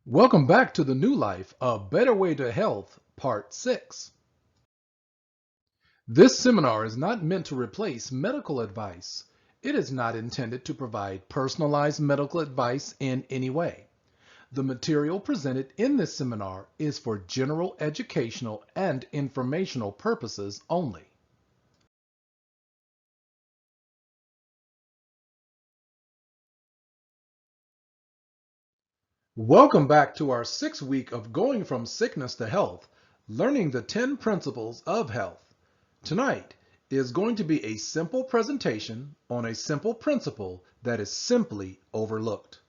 Welcome back to The New Life, A Better Way to Health, Part 6. This seminar is not meant to replace medical advice. It is not intended to provide personalized medical advice in any way. The material presented in this seminar is for general educational and informational purposes only. Welcome back to our 6th week of Going from Sickness to Health, learning the 10 principles of health. Tonight is going to be a simple presentation on a simple principle that is simply overlooked.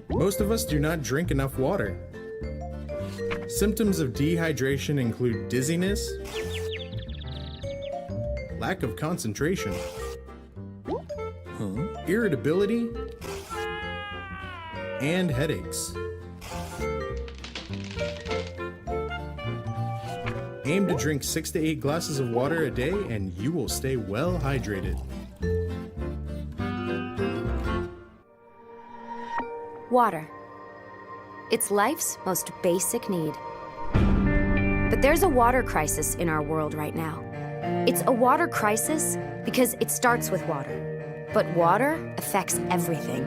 Most of us do not drink enough water. Symptoms of dehydration include dizziness, lack of concentration, irritability, and headaches. Aim to drink 6 to 8 glasses of water a day and you will stay well hydrated. Water. It's life's most basic need. But there's a water crisis in our world right now. It's a water crisis because it starts with water. But water affects everything.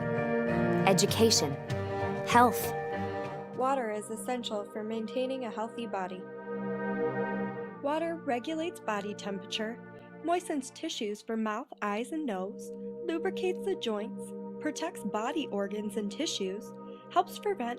Education, health. Water is essential for maintaining a healthy body. Water regulates body temperature, moistens tissues for mouth, eyes, and nose, lubricates the joints, protects body organs and tissues, helps prevent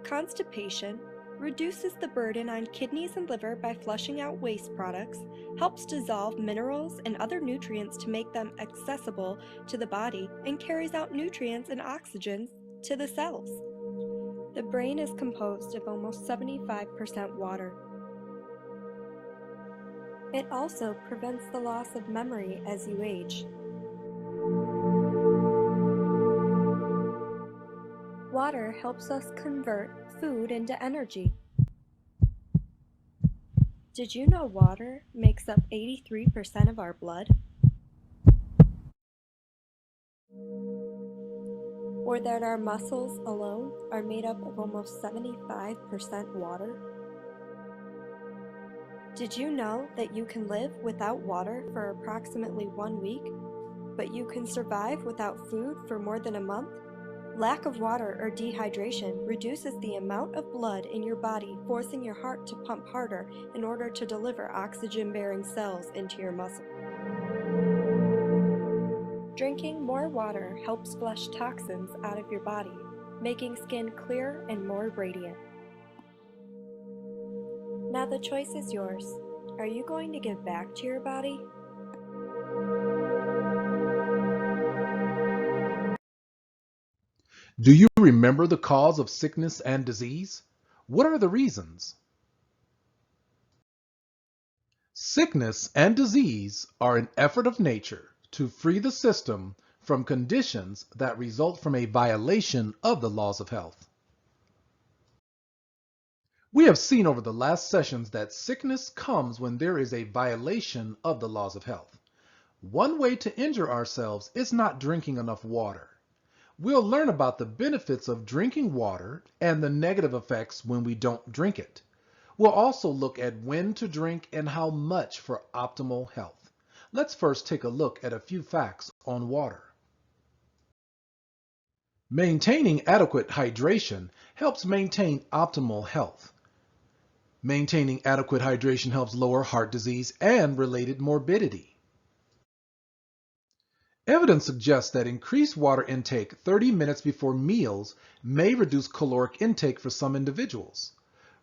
constipation, reduces the burden on kidneys and liver by flushing out waste products, helps dissolve minerals and other nutrients to make them accessible to the body, and carries out nutrients and oxygen to the cells. The brain is composed of almost 75% water. It also prevents the loss of memory as you age. Water helps us convert food into energy. Did you know water makes up 83% of our blood? Or that our muscles alone are made up of almost 75% water? Did you know that you can live without water for approximately 1 week, but you can survive without food for more than a month? Lack of water or dehydration reduces the amount of blood in your body, forcing your heart to pump harder in order to deliver oxygen-bearing cells into your muscle. Drinking more water helps flush toxins out of your body, making skin clear and more radiant. Now the choice is yours. Are you going to give back to your body? Do you remember the cause of sickness and disease? What are the reasons? Sickness and disease are an effort of nature to free the system from conditions that result from a violation of the laws of health. We have seen over the last sessions that sickness comes when there is a violation of the laws of health. One way to injure ourselves is not drinking enough water. We'll learn about the benefits of drinking water and the negative effects when we don't drink it. We'll also look at when to drink and how much for optimal health. Let's first take a look at a few facts on water. Maintaining adequate hydration helps maintain optimal health. Maintaining adequate hydration helps lower heart disease and related morbidity. Evidence suggests that increased water intake 30 minutes before meals may reduce caloric intake for some individuals.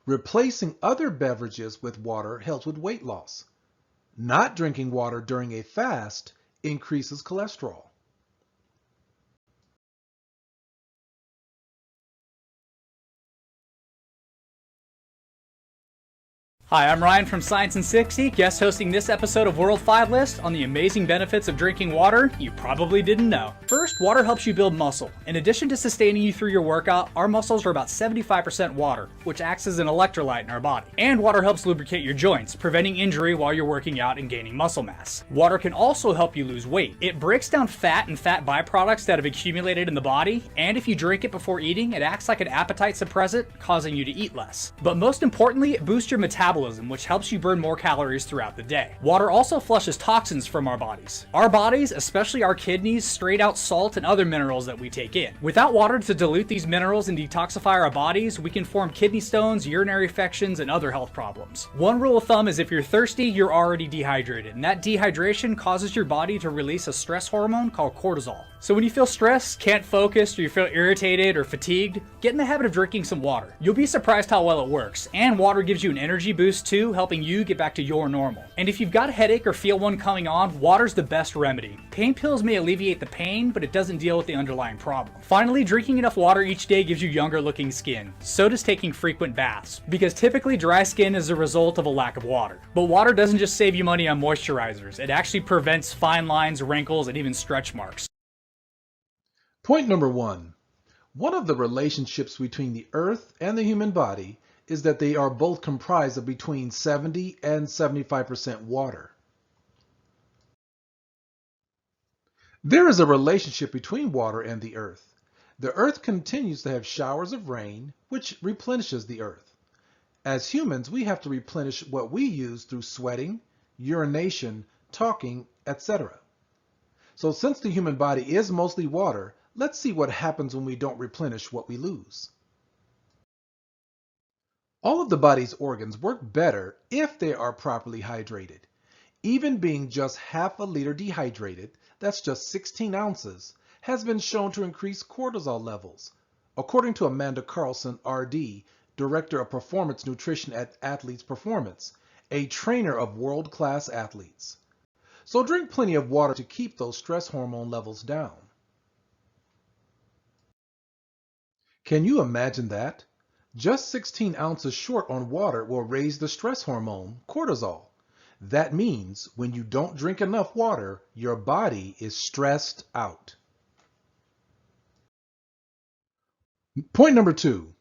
Replacing other beverages with water helps with weight loss. Not drinking water during a fast increases cholesterol. Hi, I'm Ryan from Science in 60, guest hosting this episode of World 5 List on the amazing benefits of drinking water you probably didn't know. First, water helps you build muscle. In addition to sustaining you through your workout, our muscles are about 75% water, which acts as an electrolyte in our body. And water helps lubricate your joints, preventing injury while you're working out and gaining muscle mass. Water can also help you lose weight. It breaks down fat and fat byproducts that have accumulated in the body, and if you drink it before eating, it acts like an appetite suppressant, causing you to eat less. But most importantly, it boosts your metabolism, which helps you burn more calories throughout the day. Water also flushes toxins from our bodies. Our bodies, especially our kidneys, straight out salt and other minerals that we take in. Without water to dilute these minerals and detoxify our bodies, we can form kidney stones, urinary infections, and other health problems. One rule of thumb is if you're thirsty, you're already dehydrated, and that dehydration causes your body to release a stress hormone called cortisol. So when you feel stressed, can't focus, or you feel irritated or fatigued, get in the habit of drinking some water. You'll be surprised how well it works, and water gives you an energy boost too, helping you get back to your normal. And if you've got a headache or feel one coming on, water's the best remedy. Pain pills may alleviate the pain, but it doesn't deal with the underlying problem. Finally, drinking enough water each day gives you younger looking skin. So does taking frequent baths, because typically dry skin is a result of a lack of water. But water doesn't just save you money on moisturizers, it actually prevents fine lines, wrinkles, and even stretch marks. Point number 1. One of the relationships between the earth and the human body is that they are both comprised of between 70 and 75% water. There is a relationship between water and the earth. The earth continues to have showers of rain, which replenishes the earth. As humans, we have to replenish what we use through sweating, urination, talking, etc. So since the human body is mostly water, let's see what happens when we don't replenish what we lose. All of the body's organs work better if they are properly hydrated. Even being just half a liter dehydrated, that's just 16 ounces, has been shown to increase cortisol levels, according to Amanda Carlson, RD, Director of Performance Nutrition at Athletes Performance, a trainer of world-class athletes. So drink plenty of water to keep those stress hormone levels down. Can you imagine that? Just 16 ounces short on water will raise the stress hormone, cortisol. That means when you don't drink enough water, your body is stressed out. Point number 2.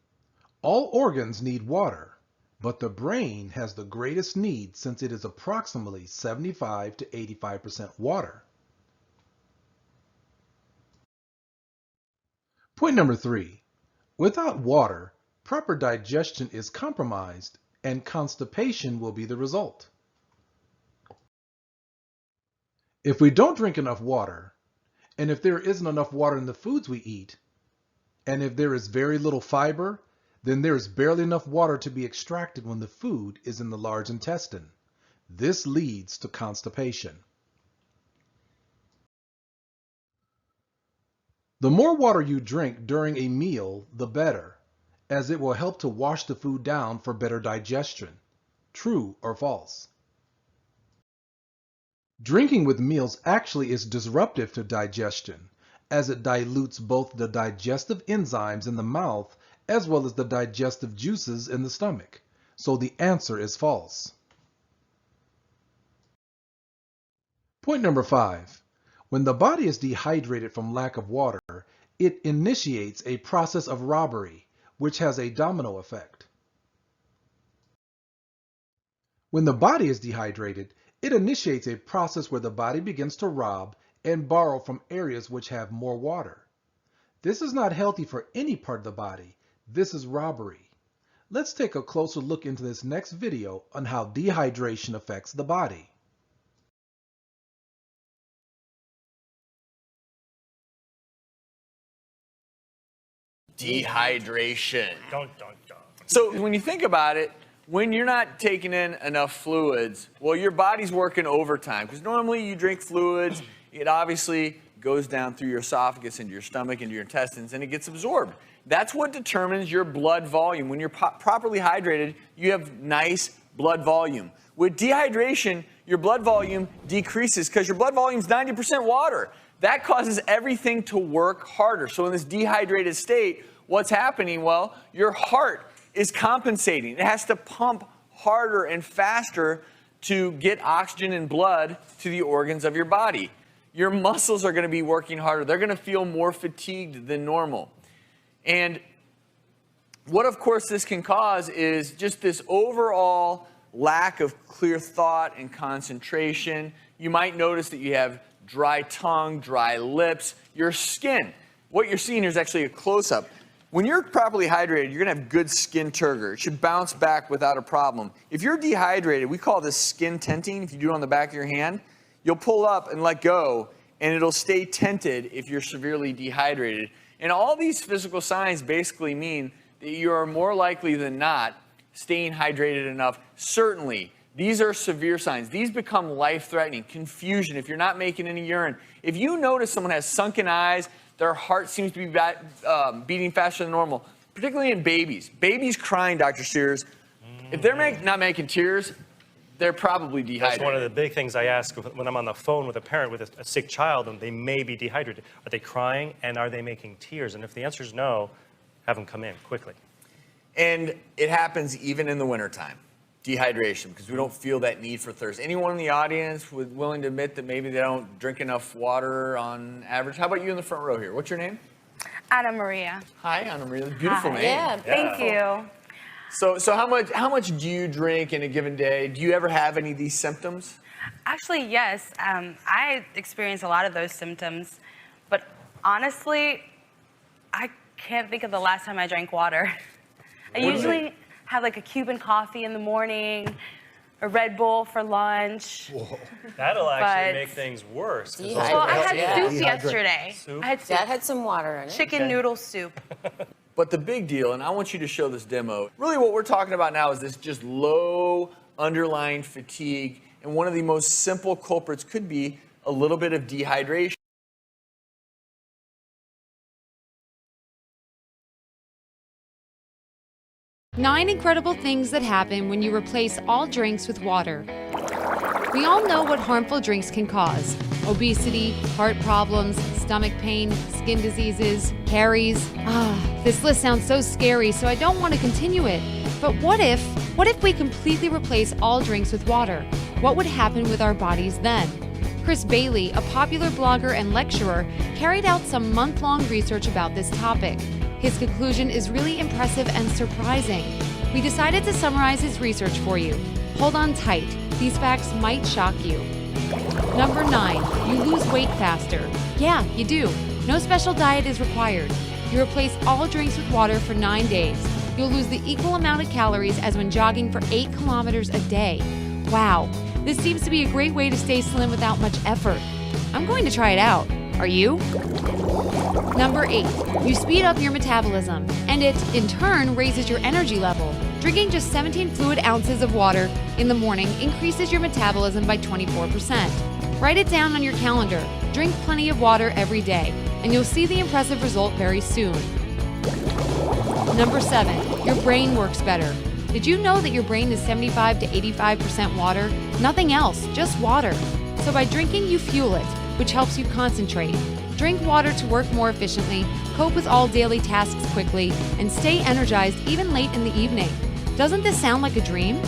All organs need water, but the brain has the greatest need since it is approximately 75 to 85% water. Point number 3. Without water, proper digestion is compromised and constipation will be the result. If we don't drink enough water, and if there isn't enough water in the foods we eat, and if there is very little fiber, then there is barely enough water to be extracted when the food is in the large intestine. This leads to constipation. The more water you drink during a meal, the better, as it will help to wash the food down for better digestion. True or false? Drinking with meals actually is disruptive to digestion, as it dilutes both the digestive enzymes in the mouth as well as the digestive juices in the stomach. So the answer is false. Point number 5. When the body is dehydrated from lack of water, it initiates a process of robbery, which has a domino effect. When the body is dehydrated, it initiates a process where the body begins to rob and borrow from areas which have more water. This is not healthy for any part of the body. This is robbery. Let's take a closer look into this next video on how dehydration affects the body. Dehydration. So when you think about it, when you're not taking in enough fluids, well, your body's working overtime because normally you drink fluids, it obviously goes down through your esophagus into your stomach, into your intestines, and it gets absorbed. That's what determines your blood volume. When you're properly hydrated, you have nice blood volume. With dehydration, your blood volume decreases because your blood volume is 90% water. That causes everything to work harder. So in this dehydrated state, what's happening? Well, your heart is compensating. It has to pump harder and faster to get oxygen and blood to the organs of your body. Your muscles are going to be working harder. They're going to feel more fatigued than normal. And what, of course, this can cause is just this overall lack of clear thought and concentration. You might notice that you have dry tongue, dry lips, your skin. What you're seeing here is actually a close-up. When you're properly hydrated, you're going to have good skin turgor. It should bounce back without a problem. If you're dehydrated, we call this skin tenting. If you do it on the back of your hand, you'll pull up and let go, and it'll stay tented if you're severely dehydrated. And all these physical signs basically mean that you are more likely than not staying hydrated enough. Certainly, these are severe signs. These become life-threatening. Confusion, if you're not making any urine. If you notice someone has sunken eyes, their heart seems to be beating faster than normal, particularly in babies. Babies crying, Dr. Sears, if they're not making tears, they're probably dehydrated. That's one of the big things I ask when I'm on the phone with a parent with a sick child and they may be dehydrated. Are they crying and are they making tears? And if the answer is no, have them come in quickly. And it happens even in the wintertime, dehydration, because we don't feel that need for thirst. Anyone in the audience willing to admit that maybe they don't drink enough water on average? How about you in the front row here? What's your name? Anna Maria. Hi, Anna Maria. Beautiful name. Yeah, thank you. So how much do you drink in a given day? Do you ever have any of these symptoms? Actually, yes. I experience a lot of those symptoms, but honestly, I can't think of the last time I drank water. I usually have like a Cuban coffee in the morning, a Red Bull for lunch. Whoa. That'll actually make things worse. Well, I had soup yesterday. I had some water in it. Chicken noodle soup. But the big deal, and I want you to show this demo, really what we're talking about now is this just low underlying fatigue, and one of the most simple culprits could be a little bit of dehydration. Nine incredible things that happen when you replace all drinks with water. We all know what harmful drinks can cause: obesity, heart problems, stomach pain, skin diseases, caries. This list sounds so scary, so I don't want to continue it. But what if we completely replace all drinks with water? What would happen with our bodies then? Chris Bailey, a popular blogger and lecturer, carried out some month-long research about this topic. His conclusion is really impressive and surprising. We decided to summarize his research for you. Hold on tight. These facts might shock you. Number 9, you lose weight faster. Yeah, you do. No special diet is required. You replace all drinks with water for 9 days. You'll lose the equal amount of calories as when jogging for 8 kilometers a day. Wow, this seems to be a great way to stay slim without much effort. I'm going to try it out. Are you? Number 8, you speed up your metabolism, and it, in turn, raises your energy level. Drinking just 17 fluid ounces of water in the morning increases your metabolism by 24%. Write it down on your calendar. Drink plenty of water every day, and you'll see the impressive result very soon. Number 7, your brain works better. Did you know that your brain is 75 to 85% water? Nothing else, just water. So by drinking, you fuel it, which helps you concentrate. Drink water to work more efficiently, cope with all daily tasks quickly, and stay energized even late in the evening. Doesn't this sound like a dream?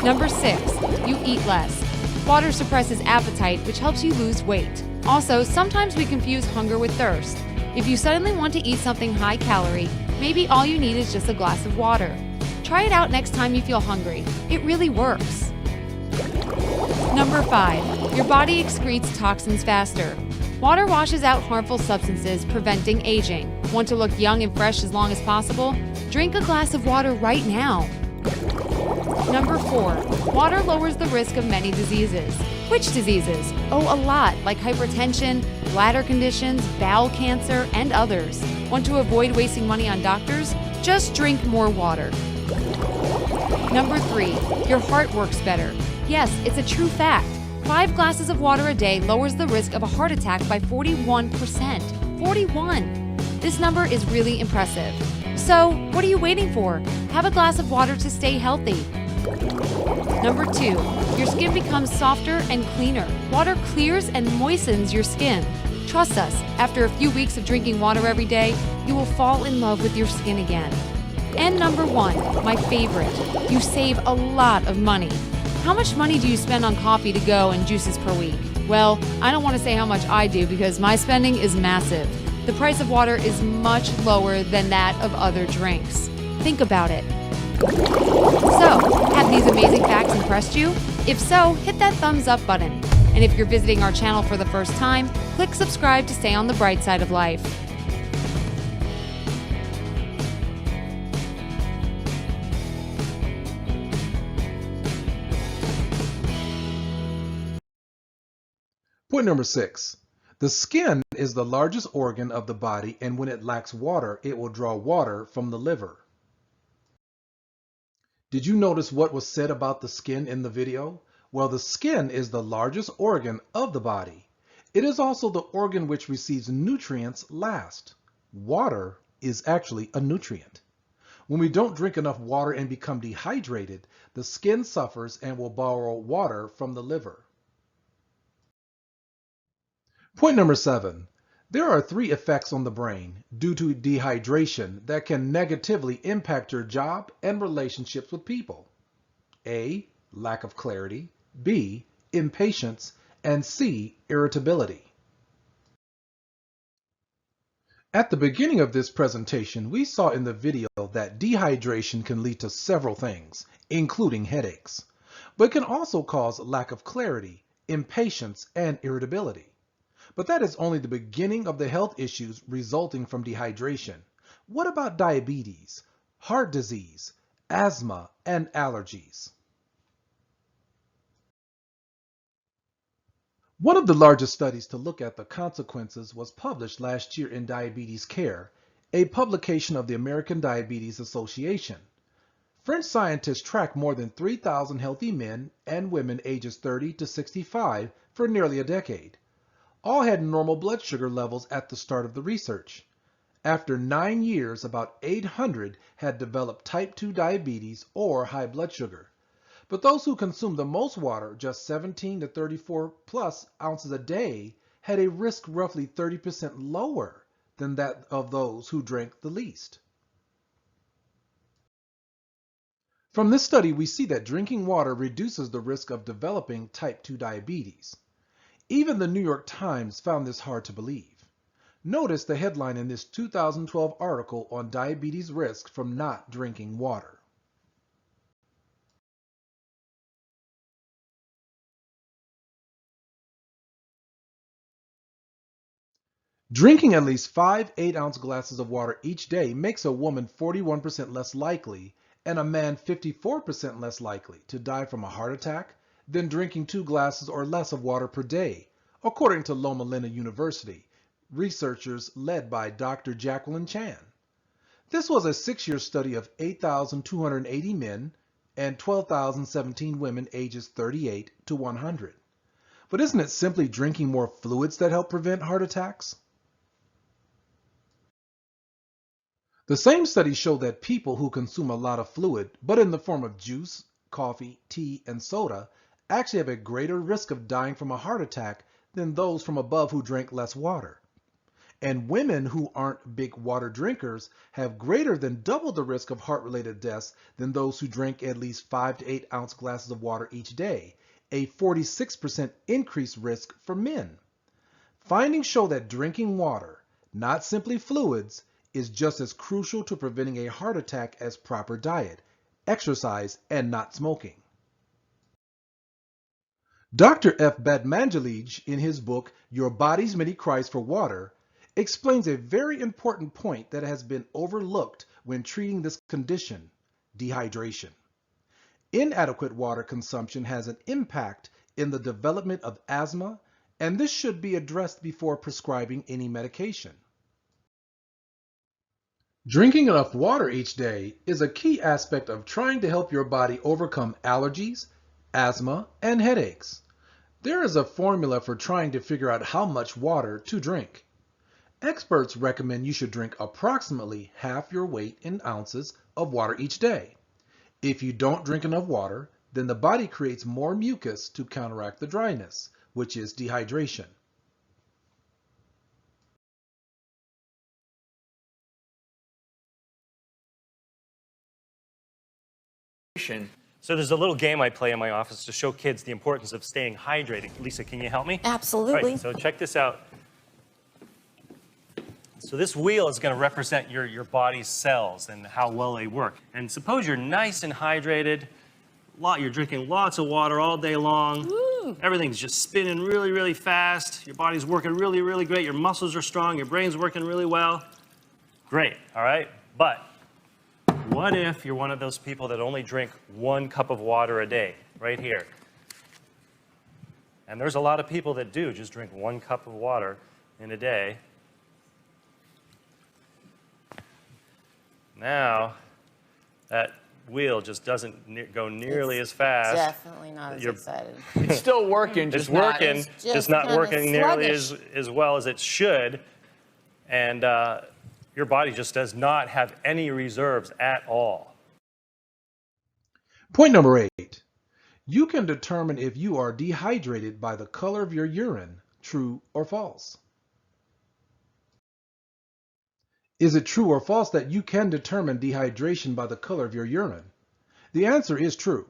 Number 6, you eat less. Water suppresses appetite, which helps you lose weight. Also, sometimes we confuse hunger with thirst. If you suddenly want to eat something high calorie, maybe all you need is just a glass of water. Try it out next time you feel hungry. It really works. Number 5, your body excretes toxins faster. Water washes out harmful substances, preventing aging. Want to look young and fresh as long as possible? Drink a glass of water right now. Number 4, water lowers the risk of many diseases. Which diseases? Oh, a lot, like hypertension, bladder conditions, bowel cancer, and others. Want to avoid wasting money on doctors? Just drink more water. Number 3, your heart works better. Yes, it's a true fact. 5 glasses of water a day lowers the risk of a heart attack by 41%. 41! This number is really impressive. So, what are you waiting for? Have a glass of water to stay healthy. Number 2, your skin becomes softer and cleaner. Water clears and moistens your skin. Trust us, after a few weeks of drinking water every day, you will fall in love with your skin again. And number 1, my favorite, you save a lot of money. How much money do you spend on coffee to go and juices per week? Well, I don't want to say how much I do because my spending is massive. The price of water is much lower than that of other drinks. Think about it. So, have these amazing facts impressed you? If so, hit that thumbs up button. And if you're visiting our channel for the first time, click subscribe to stay on the bright side of life. Point number 6. The skin is the largest organ of the body, and when it lacks water, it will draw water from the liver. Did you notice what was said about the skin in the video? Well, the skin is the largest organ of the body. It is also the organ which receives nutrients last. Water is actually a nutrient. When we don't drink enough water and become dehydrated, the skin suffers and will borrow water from the liver. Point number 7. There are 3 effects on the brain due to dehydration that can negatively impact your job and relationships with people. A. Lack of clarity. B. Impatience. And C. Irritability. At the beginning of this presentation, we saw in the video that dehydration can lead to several things, including headaches, but can also cause lack of clarity, impatience, and irritability. But that is only the beginning of the health issues resulting from dehydration. What about diabetes, heart disease, asthma, and allergies? One of the largest studies to look at the consequences was published last year in Diabetes Care, a publication of the American Diabetes Association. French scientists tracked more than 3,000 healthy men and women ages 30 to 65 for nearly a decade. All had normal blood sugar levels at the start of the research. After 9 years, about 800 had developed type 2 diabetes or high blood sugar. But those who consumed the most water, just 17 to 34 plus ounces a day, had a risk roughly 30% lower than that of those who drank the least. From this study, we see that drinking water reduces the risk of developing type 2 diabetes. Even the New York Times found this hard to believe. Notice the headline in this 2012 article on diabetes risk from not drinking water. Drinking at least 5 8-ounce glasses of water each day makes a woman 41% less likely and a man 54% less likely to die from a heart attack than drinking 2 glasses or less of water per day, according to Loma Linda University, researchers led by Dr. Jacqueline Chan. This was a 6-year study of 8,280 men and 12,017 women ages 38 to 100. But isn't it simply drinking more fluids that help prevent heart attacks? The same study showed that people who consume a lot of fluid, but in the form of juice, coffee, tea, and soda, actually have a greater risk of dying from a heart attack than those from above who drink less water. And women who aren't big water drinkers have greater than double the risk of heart-related deaths than those who drink at least 5 to 8 ounce glasses of water each day, a 46% increased risk for men. Findings show that drinking water, not simply fluids, is just as crucial to preventing a heart attack as proper diet, exercise, and not smoking. Dr. F. Batmanglij, in his book, Your Body's Many Cries for Water, explains a very important point that has been overlooked when treating this condition, dehydration. Inadequate water consumption has an impact in the development of asthma, and this should be addressed before prescribing any medication. Drinking enough water each day is a key aspect of trying to help your body overcome allergies, asthma, and headaches. There is a formula for trying to figure out how much water to drink. Experts recommend you should drink approximately half your weight in ounces of water each day. If you don't drink enough water, then the body creates more mucus to counteract the dryness, which is dehydration. So there's a little game I play in my office to show kids the importance of staying hydrated. Lisa, can you help me? Absolutely. All right, so check this out. So this wheel is going to represent your body's cells and how well they work. And suppose you're nice and hydrated, you're drinking lots of water all day long. Woo. Everything's just spinning really, really fast. Your body's working really, really great. Your muscles are strong. Your brain's working really well. Great, all right? But what if you're one of those people that only drink 1 cup of water a day, right here? And there's a lot of people that do just drink 1 cup of water in a day. Now, that wheel just doesn't go nearly as fast. Definitely not as excited. It's still working, It's working, just not working nearly as well as it should. And your body just does not have any reserves at all. Point number 8. You can determine if you are dehydrated by the color of your urine. True or false? Is it true or false that you can determine dehydration by the color of your urine? The answer is true.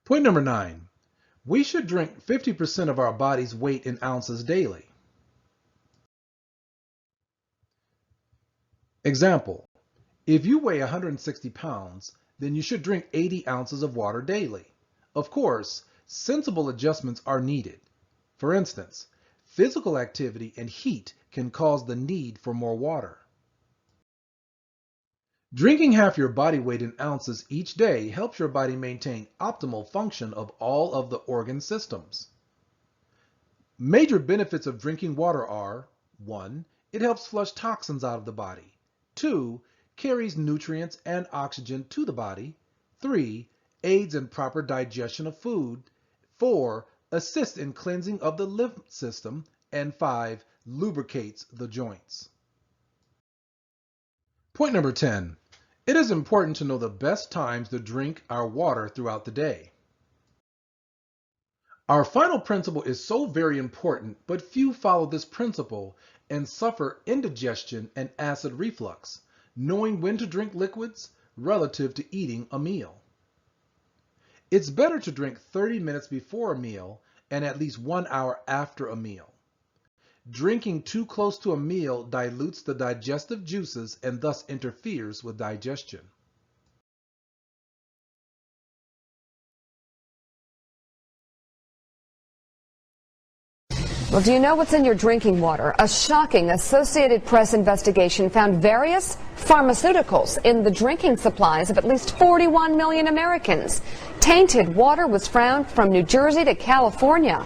Point number 9. We should drink 50% of our body's weight in ounces daily. Example, if you weigh 160 pounds, then you should drink 80 ounces of water daily. Of course, sensible adjustments are needed. For instance, physical activity and heat can cause the need for more water. Drinking half your body weight in ounces each day helps your body maintain optimal function of all of the organ systems. Major benefits of drinking water are: 1. It helps flush toxins out of the body. 2. Carries nutrients and oxygen to the body. 3. Aids in proper digestion of food. 4. Assists in cleansing of the lymph system. And 5. Lubricates the joints. Point number 10. It is important to know the best times to drink our water throughout the day. Our final principle is so very important, but few follow this principle and suffer indigestion and acid reflux, knowing when to drink liquids relative to eating a meal. It's better to drink 30 minutes before a meal and at least 1 hour after a meal. Drinking too close to a meal dilutes the digestive juices and thus interferes with digestion. Well, do you know what's in your drinking water? A shocking Associated Press investigation found various pharmaceuticals in the drinking supplies of at least 41 million Americans. Tainted water was found from New Jersey to California.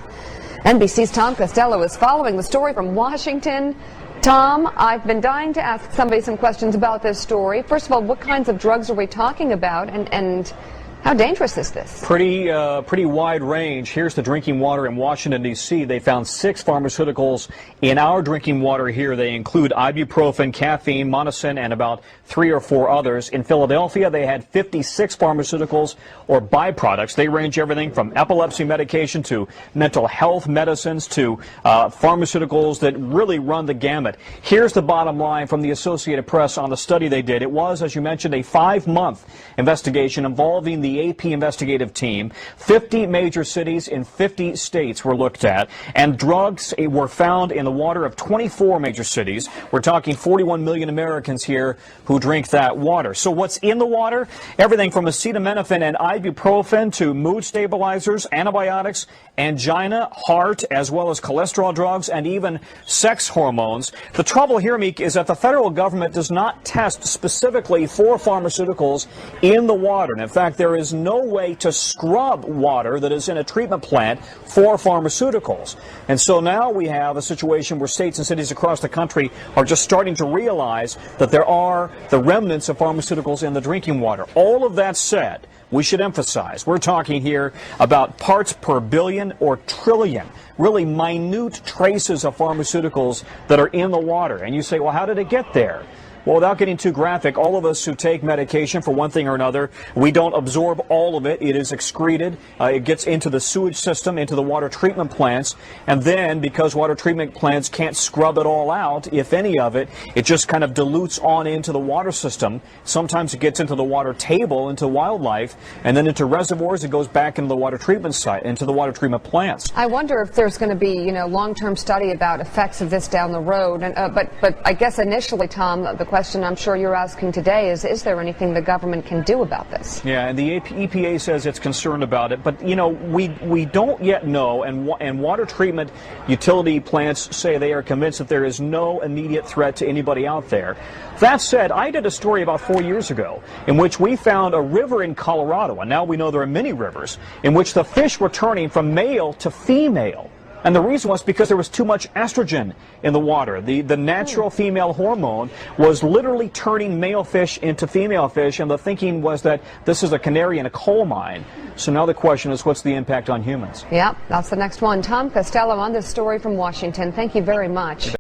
NBC's Tom Costello is following the story from Washington. Tom, I've been dying to ask somebody some questions about this story. First of all, what kinds of drugs are we talking about, and how dangerous is this? Pretty wide range. Here's the drinking water in Washington, D.C. They found 6 pharmaceuticals in our drinking water here. They include ibuprofen, caffeine, monosin, and about 3 or 4 others. In Philadelphia, they had 56 pharmaceuticals or byproducts. They range everything from epilepsy medication to mental health medicines to pharmaceuticals that really run the gamut. Here's the bottom line from the Associated Press on the study they did. It was, as you mentioned, a 5-month investigation involving the AP investigative team. 50 major cities in 50 states were looked at, and drugs were found in the water of 24 major cities. We're talking 41 million Americans here who drink that water. So what's in the water? Everything from acetaminophen and ibuprofen to mood stabilizers, antibiotics, angina, heart, as well as cholesterol drugs, and even sex hormones. The trouble here, Meek, is that the federal government does not test specifically for pharmaceuticals in the water. And in fact, there is is no way to scrub water that is in a treatment plant for pharmaceuticals. And so now we have a situation where states and cities across the country are just starting to realize that there are the remnants of pharmaceuticals in the drinking water. All of that said, we should emphasize, we're talking here about parts per billion or trillion, really minute traces of pharmaceuticals that are in the water. And you say, well, how did it get there? Well, without getting too graphic, all of us who take medication for one thing or another, we don't absorb all of it. It is excreted. It gets into the sewage system, into the water treatment plants. And then, because water treatment plants can't scrub it all out, if any of it, it just kind of dilutes on into the water system. Sometimes it gets into the water table, into wildlife, and then into reservoirs. It goes back into the water treatment site, into the water treatment plants. I wonder if there's going to be, long-term study about effects of this down the road. And, but I guess initially, Tom, the question I'm sure you're asking today is there anything the government can do about this? Yeah, and the EPA says it's concerned about it, but we don't yet know, and water treatment utility plants say they are convinced that there is no immediate threat to anybody out there. That said, I did a story about 4 years ago in which we found a river in Colorado, and now we know there are many rivers, in which the fish were turning from male to female. And the reason was because there was too much estrogen in the water. The natural female hormone was literally turning male fish into female fish, and the thinking was that this is a canary in a coal mine. So now the question is, what's the impact on humans? Yeah, that's the next one. Tom Costello on this story from Washington. Thank you very much.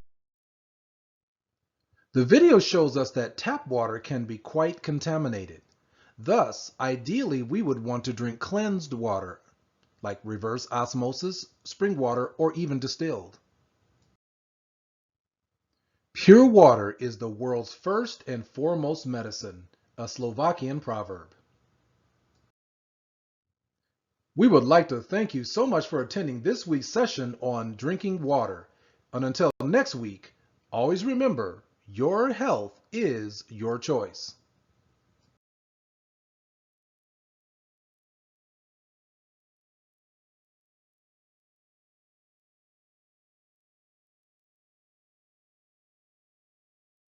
The video shows us that tap water can be quite contaminated. Thus, ideally, we would want to drink cleansed water, like reverse osmosis, spring water, or even distilled. Pure water is the world's first and foremost medicine, a Slovakian proverb. We would like to thank you so much for attending this week's session on drinking water. And until next week, always remember, your health is your choice.